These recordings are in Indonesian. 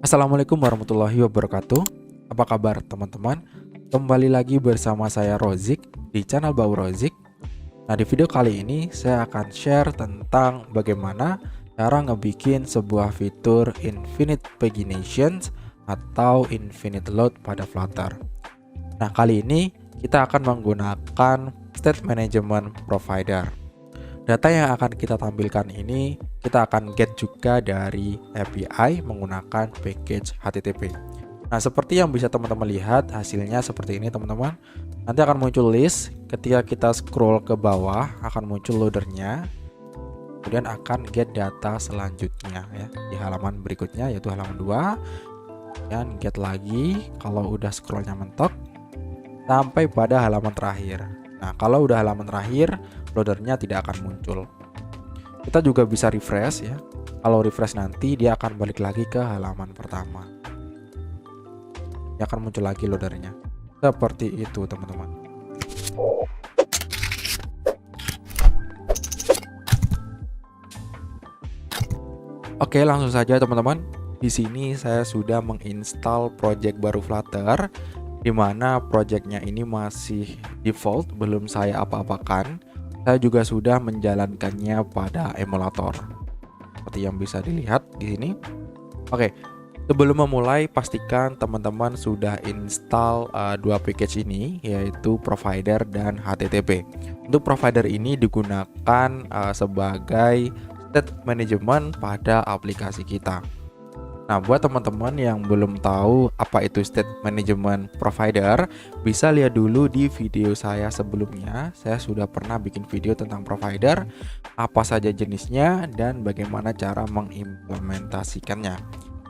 Assalamualaikum warahmatullahi wabarakatuh. Apa kabar teman-teman? Kembali lagi bersama saya Rozik di channel Bau Rozik. Nah, di video kali ini saya akan share tentang bagaimana cara ngebikin sebuah fitur infinite paginations atau infinite load pada Flutter. Nah, kali ini kita akan menggunakan state management provider. Data yang akan kita tampilkan ini kita akan get juga dari API menggunakan package HTTP. Nah, seperti yang bisa teman-teman lihat, hasilnya seperti ini teman-teman. Nanti akan muncul list, ketika kita scroll ke bawah akan muncul loadernya. Kemudian akan get data selanjutnya ya di halaman berikutnya, yaitu halaman 2. Dan get lagi kalau udah scrollnya mentok sampai pada halaman terakhir. Nah, kalau udah halaman terakhir, loadernya tidak akan muncul. Kita juga bisa refresh ya. Kalau refresh nanti dia akan balik lagi ke halaman pertama. Dia akan muncul lagi loadernya. Seperti itu teman-teman. Oke, langsung saja teman-teman. Di sini saya sudah menginstal project baru Flutter, di mana projectnya ini masih default, belum saya apa-apakan. Saya juga sudah menjalankannya pada emulator, seperti yang bisa dilihat di sini. Oke, sebelum memulai pastikan teman-teman sudah install dua package ini, yaitu provider dan HTTP. Untuk provider ini digunakan sebagai state management pada aplikasi kita. Nah, buat teman-teman yang belum tahu apa itu state management provider, bisa lihat dulu di video saya sebelumnya. Saya sudah pernah bikin video tentang provider, apa saja jenisnya, dan bagaimana cara mengimplementasikannya.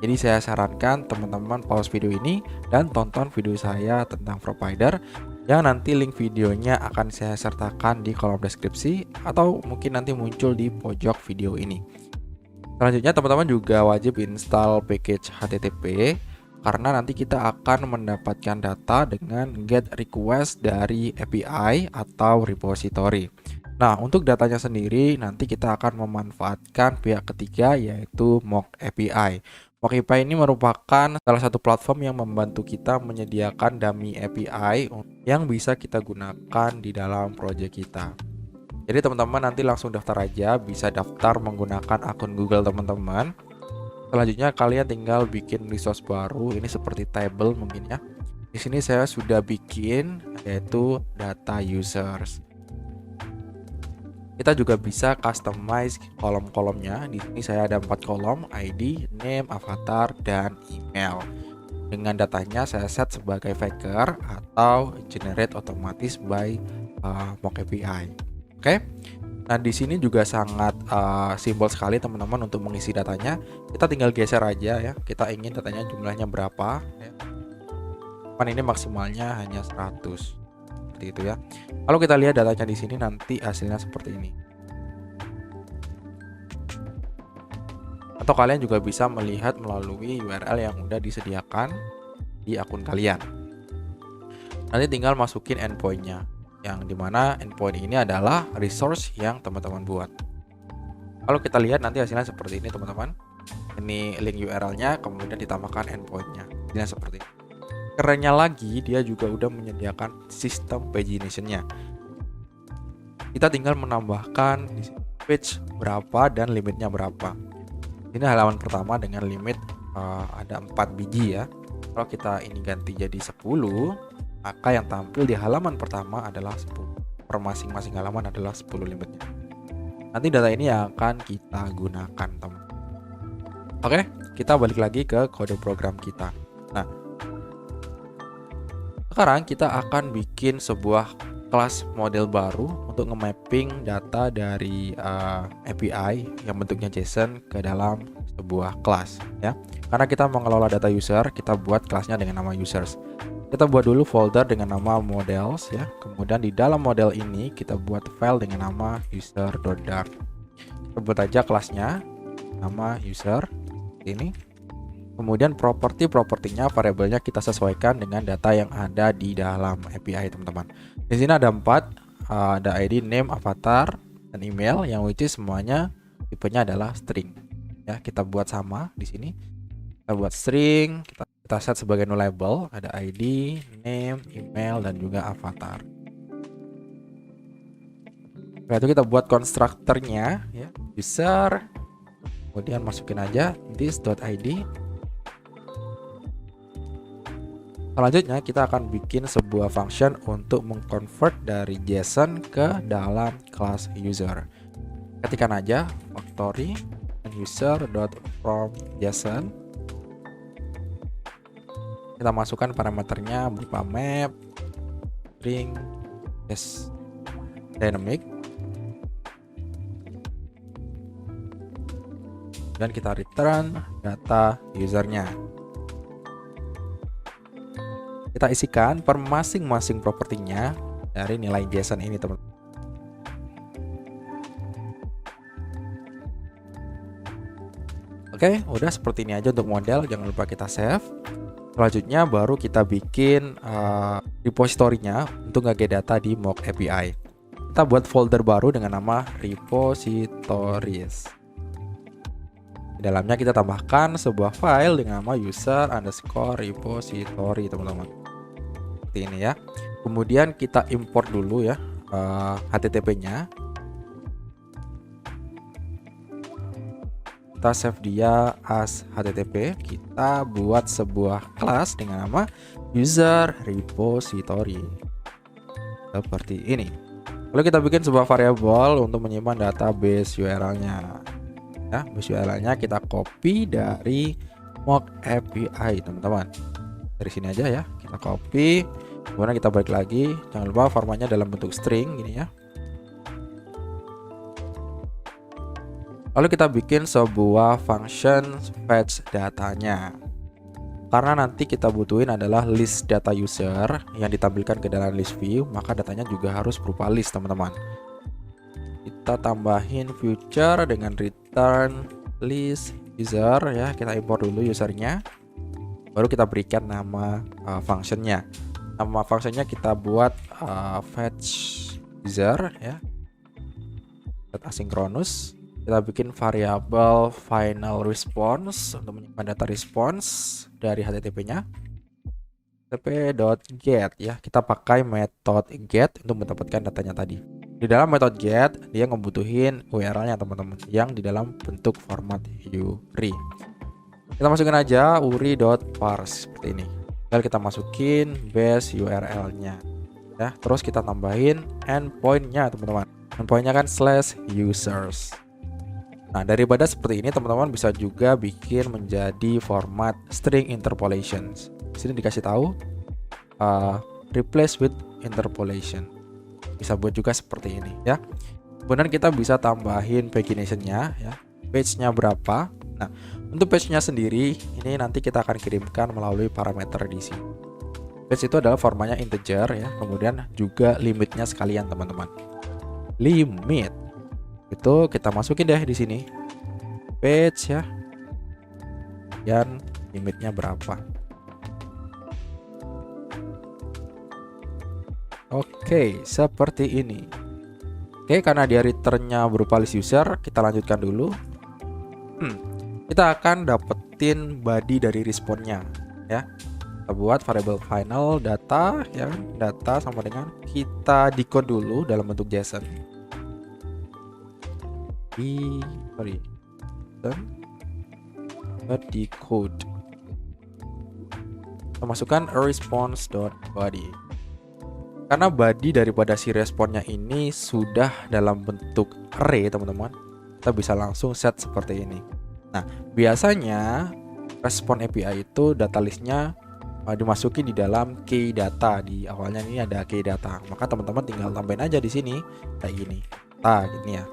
Jadi saya sarankan teman-teman pause video ini dan tonton video saya tentang provider, yang nanti link videonya akan saya sertakan di kolom deskripsi atau mungkin nanti muncul di pojok video ini. Selanjutnya teman-teman juga wajib install package HTTP karena nanti kita akan mendapatkan data dengan get request dari API atau repository. Nah, untuk datanya sendiri nanti kita akan memanfaatkan pihak ketiga, yaitu Mock API. Mock API ini merupakan salah satu platform yang membantu kita menyediakan dummy API yang bisa kita gunakan di dalam project kita. Jadi teman-teman nanti langsung daftar aja, bisa daftar menggunakan akun Google teman-teman. Selanjutnya kalian tinggal bikin resource baru, ini seperti table mungkin ya. Di sini saya sudah bikin yaitu data users. Kita juga bisa customize kolom-kolomnya. Di sini saya ada 4 kolom, ID, name, avatar, dan email. Dengan datanya saya set sebagai Faker atau generate otomatis by Mock API. Oke, nah di sini juga sangat simpel sekali teman-teman untuk mengisi datanya. Kita tinggal geser aja ya. Kita ingin datanya jumlahnya berapa. Ya. Ini maksimalnya hanya 100, seperti itu ya. Kalau kita lihat datanya di sini nanti hasilnya seperti ini. Atau kalian juga bisa melihat melalui URL yang udah disediakan di akun kalian. Nanti tinggal masukin endpointnya, yang dimana endpoint ini adalah resource yang teman-teman buat. Kalau kita lihat nanti hasilnya seperti ini teman-teman. Ini link URL-nya, kemudian ditambahkan endpoint-nya. Hasilnya seperti ini. Kerennya lagi, dia juga udah menyediakan sistem pagination-nya. Kita tinggal menambahkan page berapa dan limitnya berapa. Ini halaman pertama dengan limit ada 4 biji ya. Kalau kita ini ganti jadi 10, maka yang tampil di halaman pertama adalah 10. Per masing-masing halaman adalah 10 limitnya. Nanti data ini akan kita gunakan teman. Oke, kita balik lagi ke kode program kita. Nah, sekarang kita akan bikin sebuah kelas model baru untuk nge-mapping data dari API yang bentuknya JSON ke dalam sebuah kelas ya. Karena kita mengelola data user, kita buat kelasnya dengan nama users. Kita buat dulu folder dengan nama models ya. Kemudian di dalam model ini kita buat file dengan nama user.dart. Kita buat aja kelasnya nama user ini. Kemudian propertinya variabelnya kita sesuaikan dengan data yang ada di dalam API teman-teman. Di sini ada 4, ada ID, name, avatar, dan email yang which is semuanya tipenya adalah string. Ya, kita buat sama di sini. Kita buat string, kita set sebagai nullable, ada ID, name, email, dan juga avatar. Setelah itu kita buat konstruktornya ya, user, kemudian masukin aja this.id. Selanjutnya kita akan bikin sebuah function untuk mengconvert dari JSON ke dalam kelas user. Ketikkan aja factory user.from JSON. Kita masukkan parameternya berupa map, string, dynamic, dan kita return data usernya. Kita isikan per masing-masing propertinya dari nilai JSON ini, teman-teman. Oke, udah seperti ini aja untuk model. Jangan lupa kita save. Selanjutnya baru kita bikin repository-nya untuk nge-get data di mock API. Kita buat folder baru dengan nama repositories. Di dalamnya kita tambahkan sebuah file dengan nama user_repository, teman-teman. Seperti ini ya. Kemudian kita import dulu ya HTTP-nya. Kita save dia as HTTP. Kita buat sebuah kelas dengan nama user repository. Seperti ini. Lalu kita bikin sebuah variabel untuk menyimpan database URL-nya. Ya, base URL-nya kita copy dari mock API, teman-teman. Dari sini aja ya, kita copy. Kemudian kita balik lagi. Jangan lupa formatnya dalam bentuk string gini ya. Lalu kita bikin sebuah function fetch datanya. Karena nanti kita butuhin adalah list data user yang ditampilkan ke dalam list view, maka datanya juga harus berupa list, teman-teman. Kita tambahin future dengan return list user ya. Kita import dulu usernya. Baru kita berikan nama functionnya. Nama functionnya kita buat fetch user ya. Set asynchronous. Kita bikin variabel final response untuk menyimpan data response dari HTTP-nya. HTTP.get ya. Kita pakai metode get untuk mendapatkan datanya tadi. Di dalam metode get dia ngebutuhin URL-nya, teman-teman, yang di dalam bentuk format URI. Kita masukin aja URI.parse seperti ini. Lalu kita masukin base URL-nya ya. Terus kita tambahin endpoint-nya, teman-teman. Endpoint-nya kan /users. Nah, daripada seperti ini, teman-teman bisa juga bikin menjadi format string interpolations. Di sini dikasih tahu replace with interpolation. Bisa buat juga seperti ini ya. Kemudian kita bisa tambahin pagination-nya ya. Page-nya berapa? Nah, untuk page-nya sendiri ini nanti kita akan kirimkan melalui parameter di sini. Page itu adalah formatnya integer ya. Kemudian juga limitnya sekalian, teman-teman. Limit itu kita masukin deh di sini. Page ya. Dan limitnya berapa? Oke, seperti ini. Oke, karena dia returnnya berupa list user, kita lanjutkan dulu. Kita akan dapetin body dari responnya ya. Kita buat variable final data ya. Data sama dengan kita decode dulu dalam bentuk JSON. Decode. Kita masukkan response.body. Karena body daripada si responnya ini sudah dalam bentuk array, teman-teman, kita bisa langsung set seperti ini. Nah, biasanya respon API itu data listnya dimasuki di dalam key data. Di awalnya ini ada key data, maka teman-teman tinggal tambahin aja di sini kayak gini. Gini ya.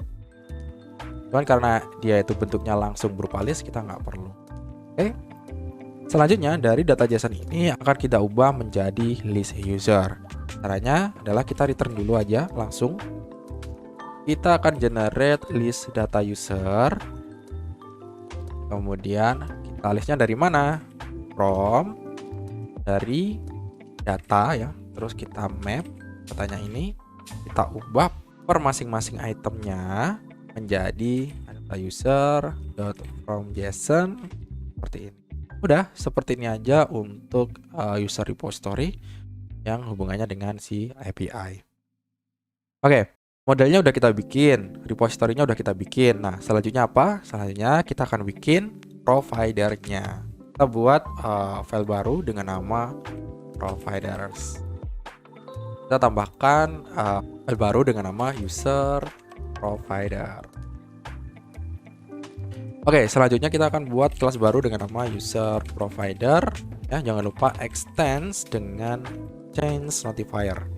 Cuman karena dia itu bentuknya langsung berupa list, kita nggak perlu. Oke. Selanjutnya dari data JSON ini akan kita ubah menjadi list user. Caranya adalah kita return dulu aja langsung. Kita akan generate list data user. Kemudian kita listnya dari mana? From, dari data ya. Terus kita map datanya ini. Kita ubah per masing-masing itemnya menjadi data user.from JSON seperti ini. Udah seperti ini aja untuk user repository yang hubungannya dengan si API. Oke, modelnya udah kita bikin, repository-nya udah kita bikin. Nah, selanjutnya apa? Selanjutnya kita akan bikin providernya. Kita buat file baru dengan nama providers. Kita tambahkan file baru dengan nama user provider. Oke, selanjutnya kita akan buat kelas baru dengan nama user provider. Ya, jangan lupa extends dengan change notifier.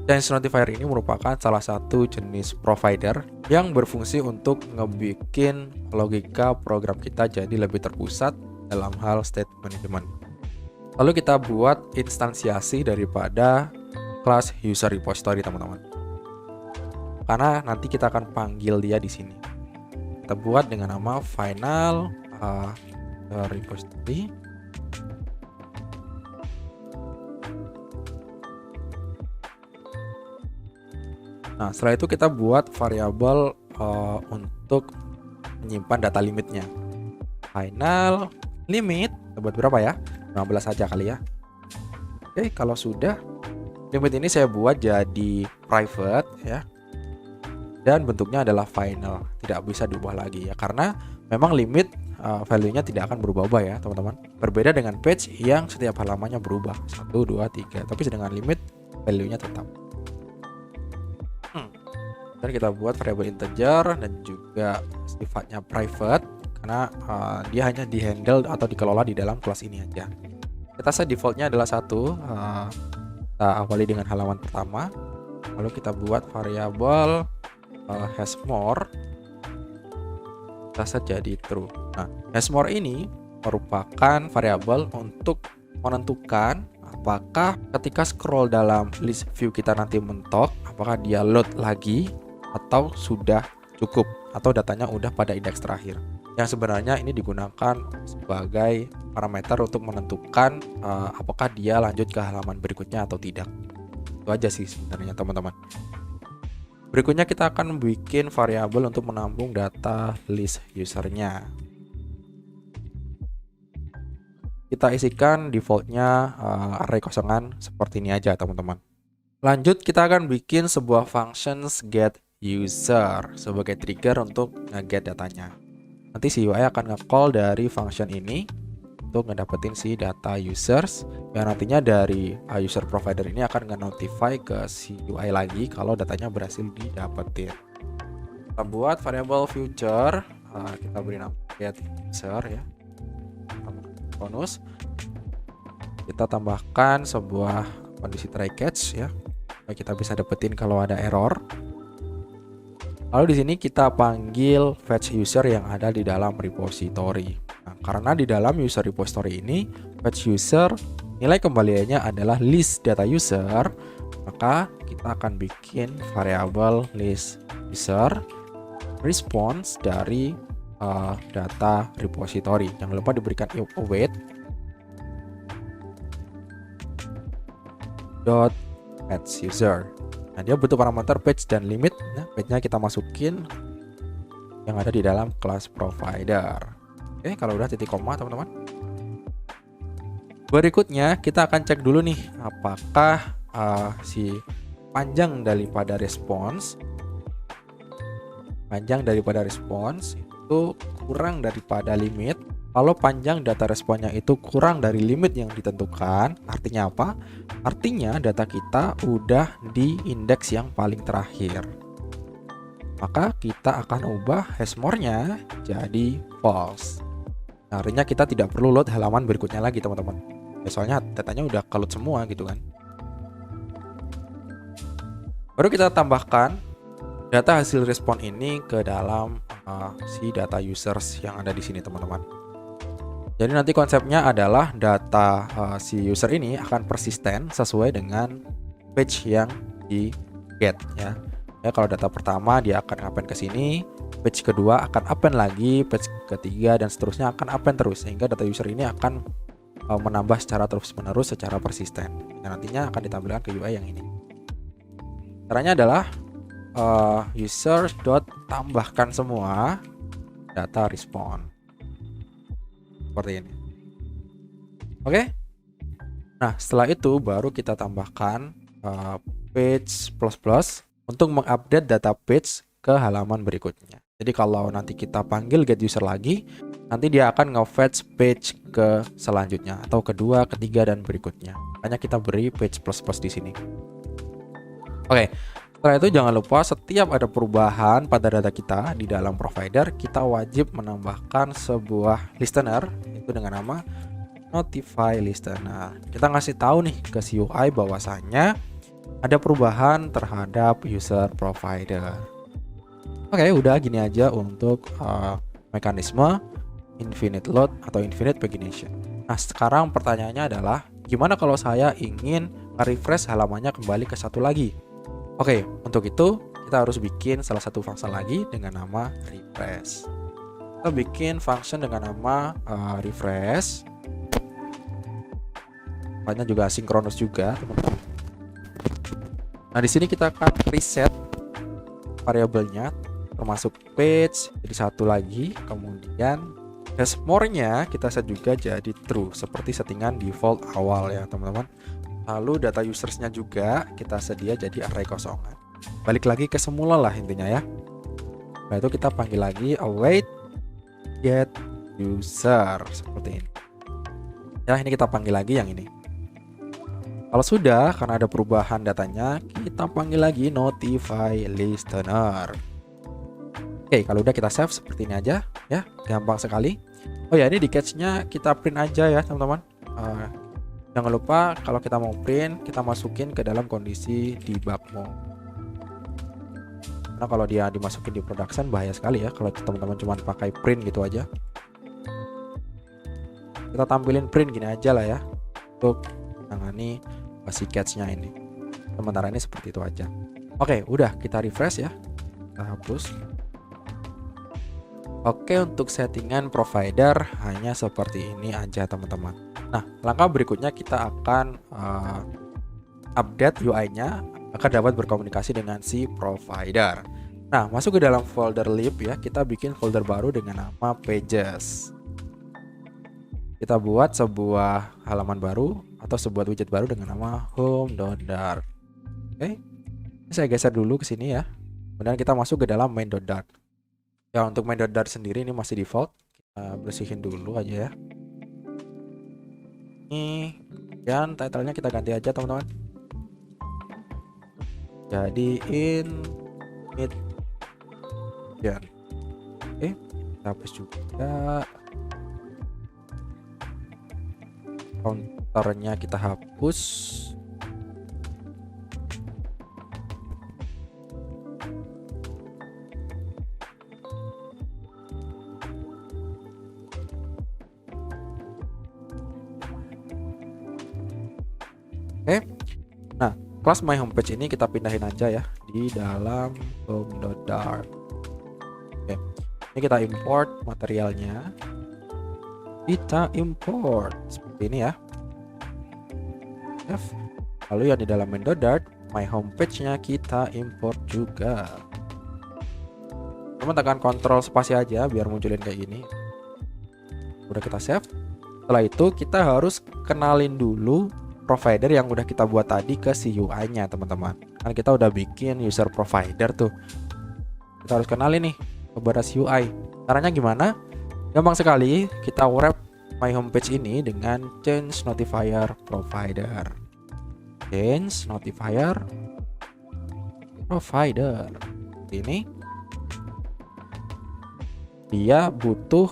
Change notifier ini merupakan salah satu jenis provider yang berfungsi untuk ngebikin logika program kita jadi lebih terpusat dalam hal state management. Lalu kita buat instansiasi daripada kelas user repository, teman-teman. Karena nanti kita akan panggil dia di sini. Kita buat dengan nama final repository. Nah, setelah itu kita buat variabel untuk menyimpan data limitnya. Final limit, buat berapa ya? 15 saja kali ya. Oke, kalau sudah, limit ini saya buat jadi private ya. Dan bentuknya adalah final, tidak bisa diubah lagi ya, karena memang limit value-nya tidak akan berubah-ubah ya teman-teman. Berbeda dengan page yang setiap halamannya berubah 1, 2, 3, tapi dengan limit value-nya tetap. Dan kita buat variable integer dan juga sifatnya private karena dia hanya dihandle atau dikelola di dalam kelas ini aja. Kita set defaultnya adalah 1. Kita awali dengan halaman pertama, lalu kita buat variabel has more, kita set jadi true. Nah, has more ini merupakan variabel untuk menentukan apakah ketika scroll dalam list view kita nanti mentok, apakah dia load lagi atau sudah cukup atau datanya udah pada indeks terakhir. Yang sebenarnya ini digunakan sebagai parameter untuk menentukan apakah dia lanjut ke halaman berikutnya atau tidak. Itu aja sih sebenarnya teman-teman. Berikutnya kita akan bikin variabel untuk menampung data list usernya. Kita isikan defaultnya array kosongan seperti ini aja teman-teman. Lanjut kita akan bikin sebuah functions get user sebagai trigger untuk nge-get datanya. Nanti si UI akan nge-call dari function ini untuk ngedapetin si data users yang nantinya dari user provider ini akan nge-notify ke si UI lagi kalau datanya berhasil didapetin. Kita buat variable future, kita beri nama get user ya, bonus. Kita tambahkan sebuah kondisi try catch ya, supaya kita bisa dapetin kalau ada error. Lalu di sini kita panggil fetch user yang ada di dalam repository. Nah, karena di dalam user repository ini fetch user nilai kembaliannya adalah list data user, maka kita akan bikin variabel list user response dari data repository. Jangan lupa diberikan await dot fetch user. Nah, dia butuh parameter page dan limit. Nah, page-nya kita masukin yang ada di dalam kelas provider. Oke, kalau udah titik koma teman-teman. Berikutnya kita akan cek dulu nih apakah si panjang daripada response itu kurang daripada limit. Kalau panjang data responnya itu kurang dari limit yang ditentukan, artinya apa? Artinya data kita udah di indeks yang paling terakhir. Maka kita akan ubah has more-nya jadi false. Nah, artinya kita tidak perlu load halaman berikutnya lagi teman-teman. Soalnya datanya udah ke-load semua gitu kan. Baru kita tambahkan data hasil respon ini ke dalam si data users yang ada di sini teman-teman. Jadi nanti konsepnya adalah data si user ini akan persisten sesuai dengan page yang di get ya. Ya, kalau data pertama dia akan append ke sini, page kedua akan append lagi, page ketiga dan seterusnya akan append terus sehingga data user ini akan menambah secara terus-menerus secara persisten. Dan nantinya akan ditampilkan ke UI yang ini. Caranya adalah user.tambahkan semua data respon. seperti ini. Oke. Nah, setelah itu baru kita tambahkan page plus plus untuk mengupdate data page ke halaman berikutnya. Jadi kalau nanti kita panggil get user lagi, nanti dia akan nge-fetch page ke selanjutnya atau kedua, ketiga dan berikutnya. Makanya kita beri page plus plus di sini. Oke. Setelah itu jangan lupa setiap ada perubahan pada data kita di dalam provider, kita wajib menambahkan sebuah listener itu dengan nama notify listener. Kita ngasih tahu nih ke si UI bahwasanya ada perubahan terhadap user provider. Oke, udah gini aja untuk mekanisme infinite load atau infinite pagination. Nah, sekarang pertanyaannya adalah gimana kalau saya ingin refresh halamannya kembali ke satu lagi? Oke, untuk itu kita harus bikin salah satu function lagi dengan nama refresh. Kita bikin function dengan nama refresh. Tempatnya juga sinkronus juga, teman-teman. Nah, di sini kita akan reset variabelnya termasuk page jadi satu lagi, kemudian hash more-nya kita set juga jadi true seperti settingan default awal ya, teman-teman. Lalu data usersnya juga kita sedia jadi array kosongan. Balik lagi ke semula lah intinya ya. Nah, itu kita panggil lagi await get user seperti ini. Ya, ini kita panggil lagi yang ini. Kalau sudah, karena ada perubahan datanya, kita panggil lagi notify listener. Oke, kalau udah kita save seperti ini aja ya, gampang sekali. Oh ya, ini di catch-nya kita print aja ya, teman-teman. Jangan lupa kalau kita mau print, kita masukin ke dalam kondisi debug mode. Karena kalau dia dimasukin di production bahaya sekali ya kalau teman-teman cuma pakai print gitu aja. Kita tampilin print gini aja lah ya untuk menangani si catch-nya ini. Sementara ini seperti itu aja. Oke, udah kita refresh ya. Kita hapus. Oke, untuk settingan provider hanya seperti ini aja, teman-teman. Nah, langkah berikutnya kita akan update UI-nya agar dapat berkomunikasi dengan si provider. Nah, masuk ke dalam folder lib ya, kita bikin folder baru dengan nama pages. Kita buat sebuah halaman baru atau sebuah widget baru dengan nama home.dart. Oke, saya geser dulu ke sini ya. Kemudian kita masuk ke dalam main.dart. Ya, untuk main.dart sendiri ini masih default. Kita bersihin dulu aja ya. Dan title-nya kita ganti aja, teman-teman. Jadi init ya. Oke, kita hapus juga. Counternya kita hapus. Oke. Nah, kelas my homepage ini kita pindahin aja ya di dalam home.dart. Oke. Ini kita import materialnya. Kita import seperti ini ya. Lalu yang di dalam main.dart, my homepage-nya kita import juga. Teman tekan Ctrl spasi aja biar munculin kayak gini. Udah kita save. Setelah itu kita harus kenalin dulu provider yang udah kita buat tadi ke si UI-nya, teman-teman. Kan kita udah bikin user provider tuh. Kita harus kenalin nih kepada si UI. Caranya gimana? Gampang sekali. Kita wrap my homepage ini dengan change notifier provider. Change notifier provider. Ini dia butuh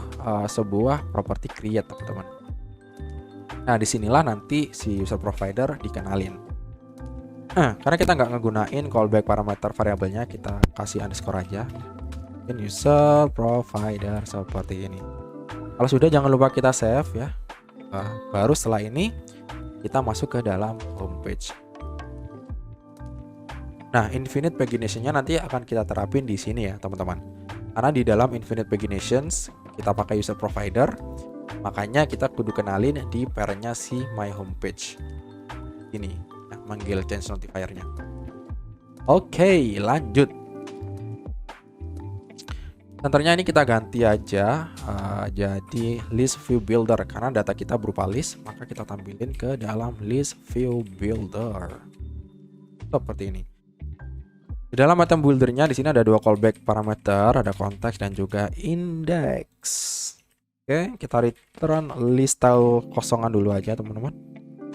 sebuah property create, teman-teman. Nah, disinilah nanti si user provider dikenalin. Nah, karena kita nggak ngegunain callback parameter variabelnya, kita kasih underscore aja. Dan user provider seperti ini. Kalau sudah, jangan lupa kita save ya. Baru setelah ini kita masuk ke dalam homepage. Nah, infinite pagination-nya nanti akan kita terapin di sini ya, teman-teman. Karena di dalam infinite paginations kita pakai user provider. Makanya kita kudu kenalin di parent-nya si my homepage. Ini, nah, manggil change notifier-nya. Oke, lanjut. Centernya ini kita ganti aja jadi list view builder, karena data kita berupa list, maka kita tampilin ke dalam list view builder seperti ini. Di dalam item buildernya di sini ada dua callback parameter, ada konteks dan juga index. Oke, kita return list style kosongan dulu aja teman-teman.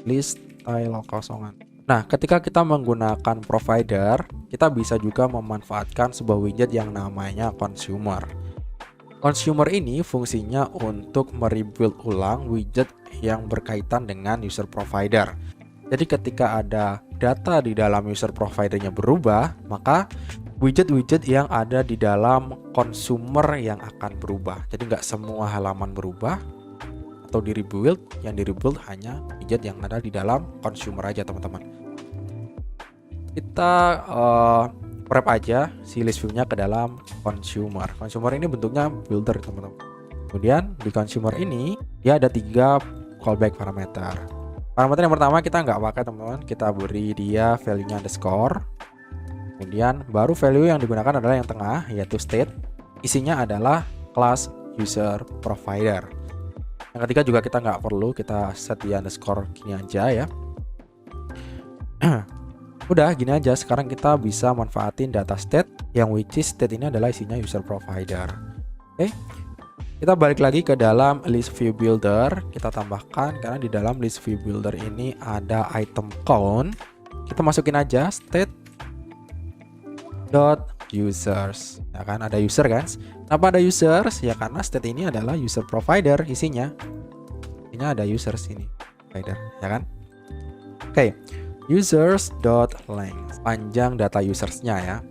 List style kosongan. Nah, ketika kita menggunakan provider, kita bisa juga memanfaatkan sebuah widget yang namanya consumer. Consumer ini fungsinya untuk merebuild ulang widget yang berkaitan dengan user provider. Jadi ketika ada data di dalam user providernya berubah, maka widget-widget yang ada di dalam consumer yang akan berubah. Jadi nggak semua halaman berubah atau di rebuild, yang di rebuild hanya widget yang ada di dalam consumer aja teman-teman. Kita wrap aja si list view-nya ke dalam consumer. Consumer ini bentuknya builder teman-teman. Kemudian di consumer ini dia ada 3 callback parameter. Parameter yang pertama kita nggak pakai teman-teman, kita beri dia value-nya underscore. Kemudian baru value yang digunakan adalah yang tengah, yaitu state. Isinya adalah class user provider. Yang ketiga juga kita nggak perlu, kita set di underscore gini aja ya. Udah gini aja, sekarang kita bisa manfaatin data state yang which is state ini adalah isinya user provider. Oke. Kita balik lagi ke dalam list view builder, kita tambahkan karena di dalam list view builder ini ada item count. Kita masukin aja state dot users, ya kan, ada user kan. Kenapa ada users? Ya karena state ini adalah user provider isinya. Ini ada users ini, provider, ya kan. Oke. Users.length, panjang data usersnya ya.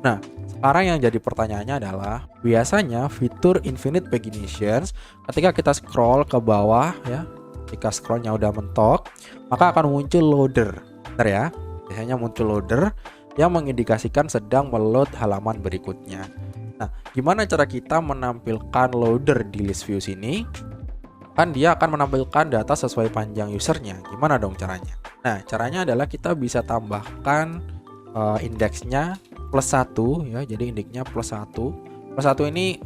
Nah, sekarang yang jadi pertanyaannya adalah biasanya fitur infinite paginations ketika kita scroll ke bawah ya, ketika scrollnya udah mentok, maka akan muncul loader. Benar ya? Biasanya muncul loader yang mengindikasikan sedang meload halaman berikutnya. Nah, gimana cara kita menampilkan loader di list view sini? Kan dia akan menampilkan data sesuai panjang usernya. Gimana dong caranya? Nah, caranya adalah kita bisa tambahkan indeksnya +1 ya. Jadi indeksnya +1. +1 ini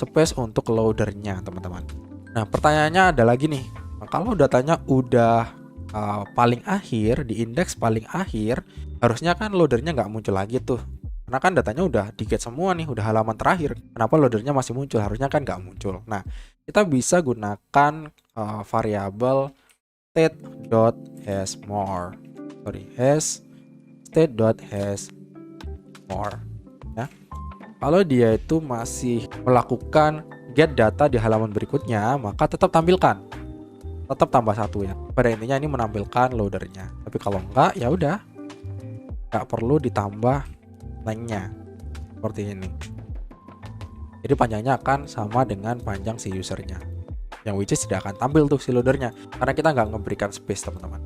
space untuk loadernya, teman-teman. Nah, pertanyaannya ada lagi nih. Nah, kalau datanya udah paling akhir, di indeks paling akhir, harusnya kan loadernya nggak muncul lagi tuh. Karena kan datanya udah di-get semua nih, udah halaman terakhir. Kenapa loadernya masih muncul? Harusnya kan nggak muncul. Nah, kita bisa gunakan variabel state.hasMore. State.hasMore ya. Kalau dia itu masih melakukan get data di halaman berikutnya, maka tetap tampilkan. Tetap tambah 1 ya. Pada intinya ini menampilkan loadernya. Tapi kalau enggak ya udah. Nggak perlu ditambah lengthnya. Seperti ini. Jadi panjangnya akan sama dengan panjang si usernya. Yang which is tidak akan tampil tuh si loadernya karena kita nggak memberikan space, teman-teman.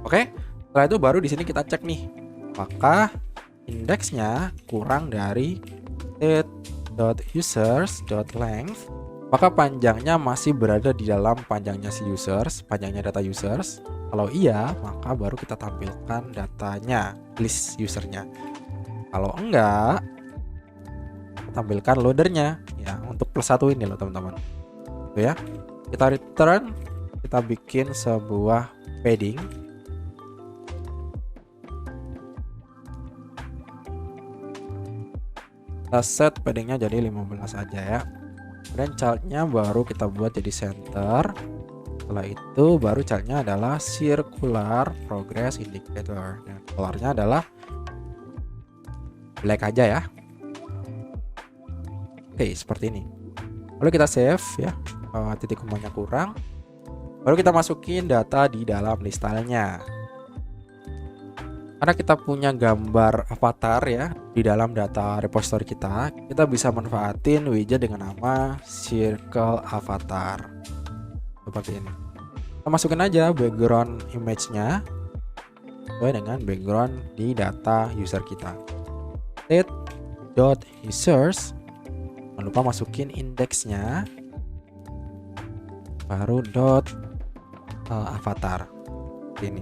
Oke, setelah itu baru di sini kita cek nih, apakah indeksnya kurang dari state.users.length, maka panjangnya masih berada di dalam panjangnya si users, panjangnya data users. Kalau iya, maka baru kita tampilkan datanya, list usernya. Kalau enggak, tampilkan loadernya ya untuk +1 ini loh teman-teman. Ya, kita return, kita bikin sebuah padding. Kita set paddingnya jadi 15 aja ya. Dan childnya baru kita buat jadi center. Setelah itu baru childnya adalah circular progress indicator. Nah, colornya adalah black aja ya. Oke, seperti ini. Lalu kita save ya. Titik komanya kurang, baru kita masukin data di dalam list style-nya. Karena kita punya gambar avatar ya di dalam data repository kita bisa manfaatin widget dengan nama circle avatar seperti ini. Kita masukin aja background image-nya sesuai dengan background di data user kita. State.users, jangan lupa masukin indeksnya, baru avatar ini.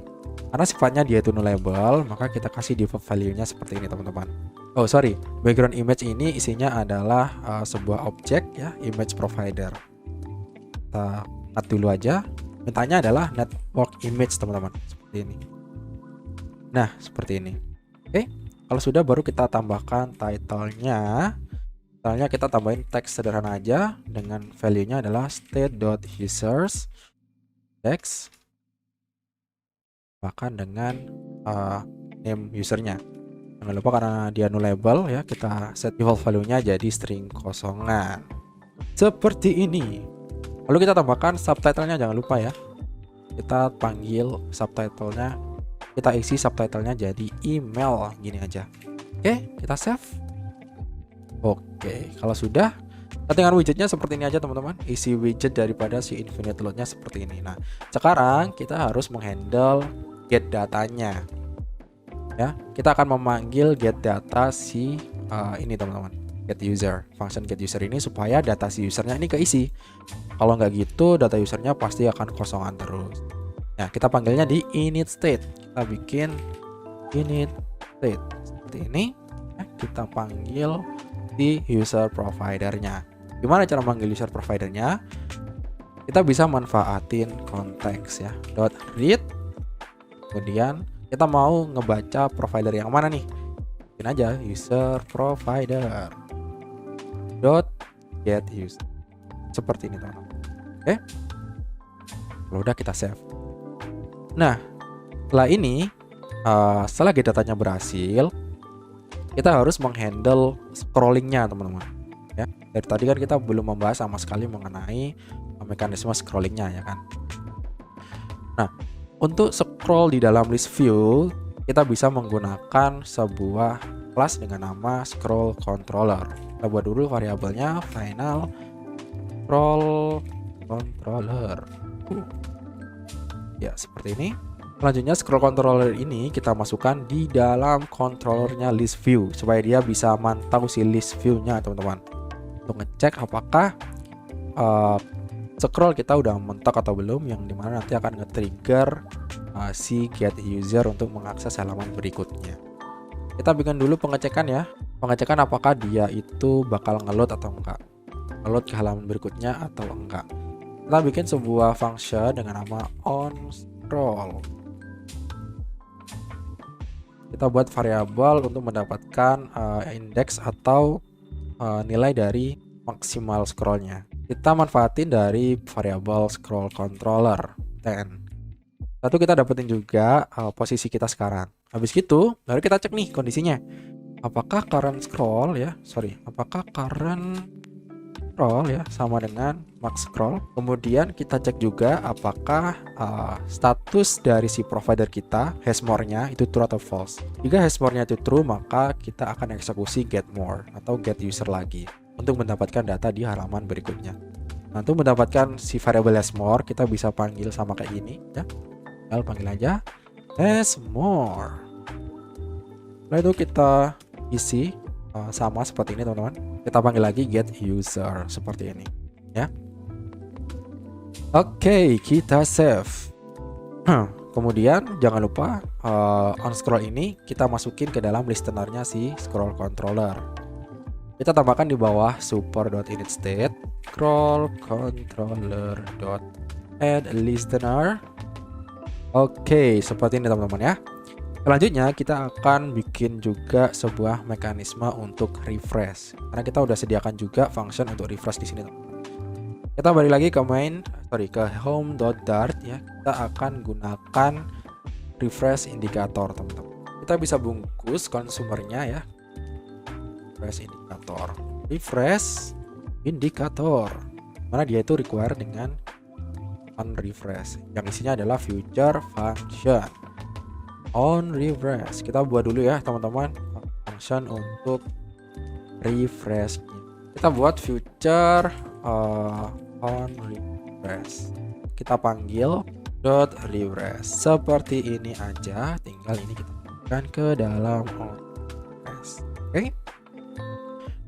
Karena sifatnya dia itu nullable, maka kita kasih default value-nya seperti ini teman-teman. Oh sorry, background image ini isinya adalah sebuah objek ya, image provider. Kita add dulu aja. Mintanya adalah network image teman-teman, seperti ini. Nah seperti ini. Oke, kalau sudah baru kita tambahkan title-nya. Misalnya kita tambahin teks sederhana aja dengan value-nya adalah state.users text, bahkan dengan name usernya. Jangan lupa karena dia nullable ya, kita set default value-nya jadi string kosongan. Seperti ini. Lalu kita tambahkan subtitle-nya, jangan lupa ya. Kita panggil subtitle-nya, kita isi subtitle-nya jadi email gini aja. Oke, kita save. Oke, kalau sudah, settingan widgetnya seperti ini aja teman-teman. Isi widget daripada si infinite load-nya seperti ini. Nah, sekarang kita harus menghandle get datanya. Ya, kita akan memanggil get data si ini teman-teman, get user. Function get user ini supaya data si usernya ini keisi. Kalau nggak gitu, data usernya pasti akan kosongan terus. Nah, kita panggilnya di init state. Kita bikin init state seperti ini. Nah, kita panggil di user providernya. Gimana cara manggil user providernya? Kita bisa manfaatin konteks ya. .read. Kemudian kita mau ngebaca provider yang mana nih? Bikin aja user provider .get user. Seperti ini teman-teman. Oke. Kalau udah kita save. Nah, setelah ini setelah get datanya berhasil, kita harus menghandle scrollingnya teman-teman ya. Dari tadi kan kita belum membahas sama sekali mengenai mekanisme scrollingnya ya kan. Nah, untuk scroll di dalam list view kita bisa menggunakan sebuah kelas dengan nama scroll controller. Kita buat dulu variabelnya final scroll controller. Ya seperti ini. Selanjutnya scroll controller ini kita masukkan di dalam controllernya list view supaya dia bisa mantau si list view-nya teman-teman, untuk ngecek apakah scroll kita udah mentok atau belum, yang dimana nanti akan nge-trigger si get user untuk mengakses halaman berikutnya. Kita bikin dulu pengecekan ya, pengecekan apakah dia itu bakal ngeload atau enggak, ngeload ke halaman berikutnya atau enggak. Kita bikin sebuah function dengan nama onScroll. Kita buat variabel untuk mendapatkan indeks atau nilai dari maksimal scrollnya. Kita manfaatin dari variabel scroll controller 10. Lalu kita dapetin juga posisi kita sekarang. Habis itu baru kita cek nih kondisinya. Apakah current scroll ya, apakah current scroll ya sama dengan max scroll. Kemudian kita cek juga apakah status dari si provider kita, hashmore-nya itu true atau false. Jika hashmore-nya itu true, maka kita akan eksekusi get more atau get user lagi untuk mendapatkan data di halaman berikutnya. Nah, untuk mendapatkan si variable hashmore, kita bisa panggil sama kayak gini ya. Tinggal panggil aja hashmore. Lalu itu kita isi sama seperti ini teman-teman. Kita panggil lagi get user seperti ini ya. Oke, kita save. Kemudian jangan lupa onScroll ini kita masukin ke dalam listenernya si scroll controller. Kita tambahkan di bawah super.initState scroll controller.add listener. Oke, seperti ini teman-teman ya. Selanjutnya kita akan bikin juga sebuah mekanisme untuk refresh. Karena kita udah sediakan juga function untuk refresh di sini. Kita balik lagi ke ke home.dart ya. Kita akan gunakan refresh indicator teman-teman. Kita bisa bungkus konsumernya ya. Refresh indicator. Mana dia itu require dengan on refresh. Yang isinya adalah future function. On refresh, kita buat dulu ya teman-teman function untuk refresh. Kita buat future on refresh. Kita panggil dot refresh seperti ini aja. Tinggal ini kita masukkan ke dalam on refresh. Oke.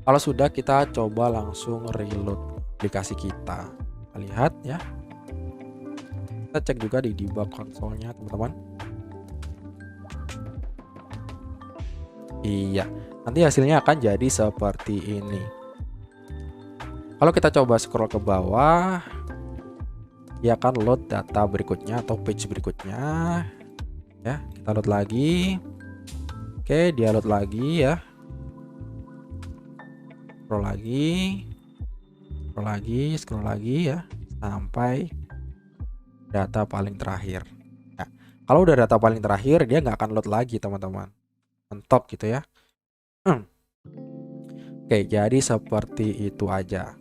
Kalau sudah, kita coba langsung reload aplikasi kita. Kita lihat ya. Kita cek juga di debug console-nya teman-teman. Iya, nanti hasilnya akan jadi seperti ini. Kalau kita coba scroll ke bawah, dia akan load data berikutnya atau page berikutnya. Ya, kita load lagi. Oke, dia load lagi ya. Scroll lagi ya, sampai data paling terakhir. Nah, kalau udah data paling terakhir, dia nggak akan load lagi, teman-teman. Mentok gitu ya. Oke, jadi seperti itu aja.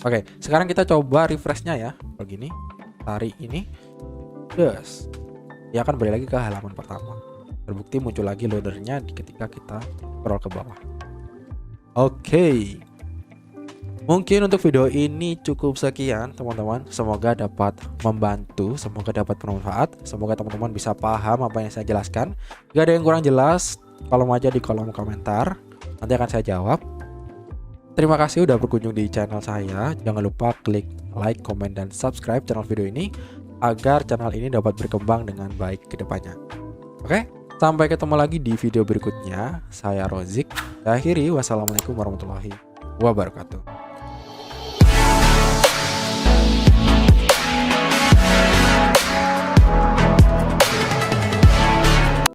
Oke, sekarang kita coba refreshnya ya. Begini, tarik ini, yes, dia akan balik lagi ke halaman pertama. Terbukti muncul lagi loadernya ketika kita scroll ke bawah. Oke, mungkin untuk video ini cukup sekian teman-teman. Semoga dapat membantu, semoga dapat bermanfaat, semoga teman-teman bisa paham apa yang saya jelaskan. Jika ada yang kurang jelas, kolom aja di kolom komentar, nanti akan saya jawab. Terima kasih udah berkunjung di channel saya. Jangan lupa klik like, komen, dan subscribe channel video ini agar channel ini dapat berkembang dengan baik ke depannya. Oke, sampai ketemu lagi di video berikutnya. Saya Rozik. Saya akhiri, wassalamualaikum warahmatullahi wabarakatuh.